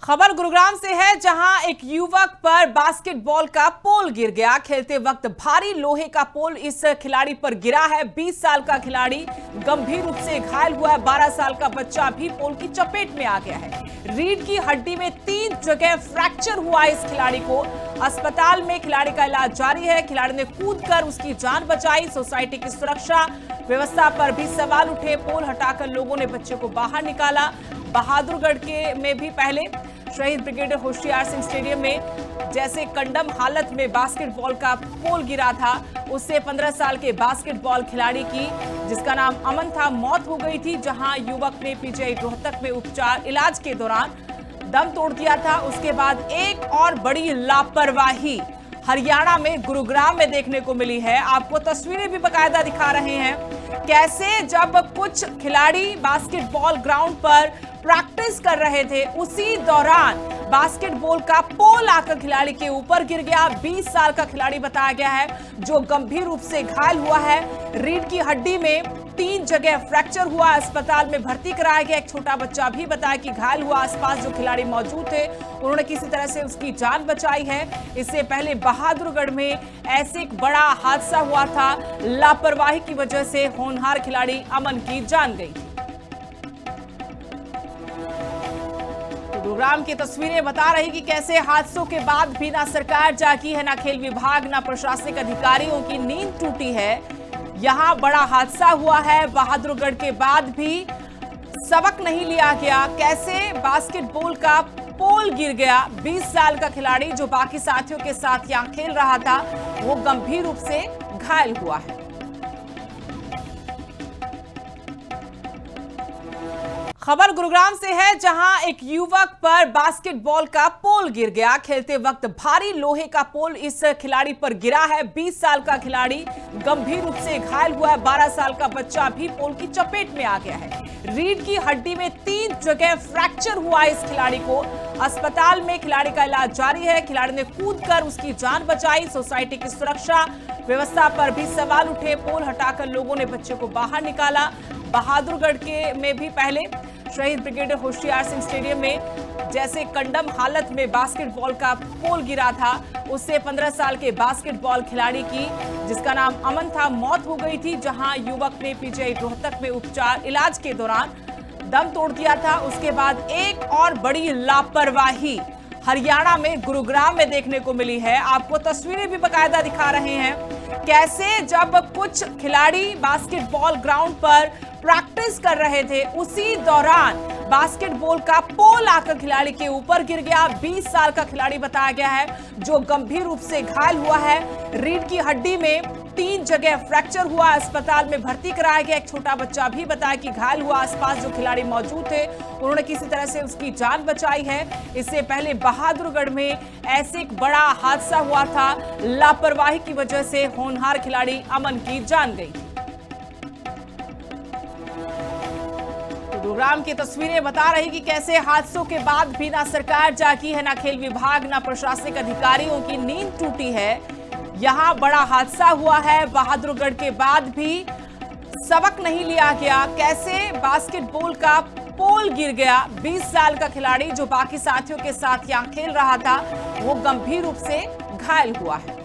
खबर गुरुग्राम से है, जहां एक युवक पर बास्केटबॉल का पोल गिर गया। खेलते वक्त भारी लोहे का पोल इस खिलाड़ी पर गिरा है। 20 साल का खिलाड़ी गंभीर रूप से घायल हुआ है। 12 साल का बच्चा भी पोल की चपेट में आ गया है। रीढ़ की हड्डी में 3 जगह फ्रैक्चर हुआ इस खिलाड़ी को। अस्पताल में खिलाड़ी का इलाज जारी है। खिलाड़ी ने कूदकर उसकी जान बचाई। सोसाइटी की सुरक्षा व्यवस्था पर भी सवाल उठे। पोल हटाकर लोगों ने बच्चे को बाहर निकाला। बहादुरगढ़ में भी पहले शहीद ब्रिगेडियर होशियार सिंह स्टेडियम में जैसे कंडम हालत में बास्केटबॉल का पोल गिरा था, उससे 15 साल के बास्केटबॉल खिलाड़ी की, जिसका नाम अमन था, मौत हो गई थी। जहां युवक ने पीजीआई रोहतक में इलाज के दौरान दम तोड़ दिया था। उसके बाद एक और बड़ी लापरवाही हरियाणा में गुरुग्राम में देखने को मिली है। आपको तस्वीरें भी बाकायदा दिखा रहे हैं, कैसे जब कुछ खिलाड़ी बास्केटबॉल ग्राउंड पर प्रैक्टिस कर रहे थे, उसी दौरान बास्केटबॉल का पोल आकर खिलाड़ी के ऊपर गिर गया। 20 साल का खिलाड़ी बताया गया है, जो गंभीर रूप से घायल हुआ है। रीढ़ की हड्डी में 3 जगह फ्रैक्चर हुआ। अस्पताल में भर्ती कराया गया। एक छोटा बच्चा भी बताया कि घायल हुआ। आसपास जो खिलाड़ी मौजूद थे, उन्होंने किसी तरह से उसकी जान बचाई है। इससे पहले बहादुरगढ़ में ऐसे एक बड़ा हादसा हुआ था। लापरवाही की वजह से होनहार खिलाड़ी अमन की जान गई। गुरुग्राम की तस्वीरें बता रही कि कैसे हादसों के बाद भी ना सरकार जागी है, ना खेल विभाग, ना प्रशासनिक अधिकारियों की नींद टूटी है। यहां बड़ा हादसा हुआ है। बहादुरगढ़ के बाद भी सबक नहीं लिया गया। कैसे बास्केटबॉल का पोल गिर गया। 20 साल का खिलाड़ी जो बाकी साथियों के साथ यहां खेल रहा था, वो गंभीर रूप से घायल हुआ है। खबर गुरुग्राम से है, जहां एक युवक पर बास्केटबॉल का पोल गिर गया। खेलते वक्त भारी लोहे का पोल इस खिलाड़ी पर गिरा है। 20 साल का खिलाड़ी गंभीर रूप से घायल हुआ है। 12 साल का बच्चा भी पोल की चपेट में आ गया है। रीढ़ की हड्डी में 3 जगह फ्रैक्चर हुआ इस खिलाड़ी को। अस्पताल में खिलाड़ी का इलाज जारी है। खिलाड़ी ने कूदकर उसकी जान बचाई। सोसाइटी की सुरक्षा व्यवस्था पर भी सवाल उठे। पोल हटाकर लोगों ने बच्चे को बाहर निकाला। बहादुरगढ़ में भी पहले शहीद ब्रिगेडियर होशियार सिंह स्टेडियम में जैसे कंडम हालत में बास्केटबॉल का पोल गिरा था, उससे 15 साल के बास्केटबॉल खिलाड़ी की, जिसका नाम अमन था, मौत हो गई थी। जहां युवक ने पीजीआई रोहतक में इलाज के दौरान दम तोड़ दिया था। उसके बाद एक और बड़ी लापरवाही हरियाणा में गुरुग्राम में देखने को मिली है। आपको तस्वीरें भी बाकायदा दिखा रहे हैं, कैसे जब कुछ खिलाड़ी बास्केटबॉल ग्राउंड पर प्रैक्टिस कर रहे थे, उसी दौरान बास्केटबॉल का पोल आकर खिलाड़ी के ऊपर गिर गया। 20 साल का खिलाड़ी बताया गया है, जो गंभीर रूप से घायल हुआ है। रीढ़ की हड्डी में 3 जगह फ्रैक्चर हुआ। अस्पताल में भर्ती कराया गया। एक छोटा बच्चा भी बताया कि घायल हुआ। आसपास जो खिलाड़ी मौजूद थे, उन्होंने किसी तरह से उसकी जान बचाई है। इससे पहले बहादुरगढ़ में ऐसे एक बड़ा हादसा हुआ था। लापरवाही की वजह से होनहार खिलाड़ी अमन की जान गई। गुरुग्राम की तस्वीरें बता रही कि कैसे हादसों के बाद भी ना सरकार जागी है, ना खेल विभाग, ना प्रशासनिक अधिकारियों की नींद टूटी है। यहां बड़ा हादसा हुआ है। बहादुरगढ़ के बाद भी सबक नहीं लिया गया। कैसे बास्केटबॉल का पोल गिर गया। 20 साल का खिलाड़ी जो बाकी साथियों के साथ यहां खेल रहा था, वो गंभीर रूप से घायल हुआ है।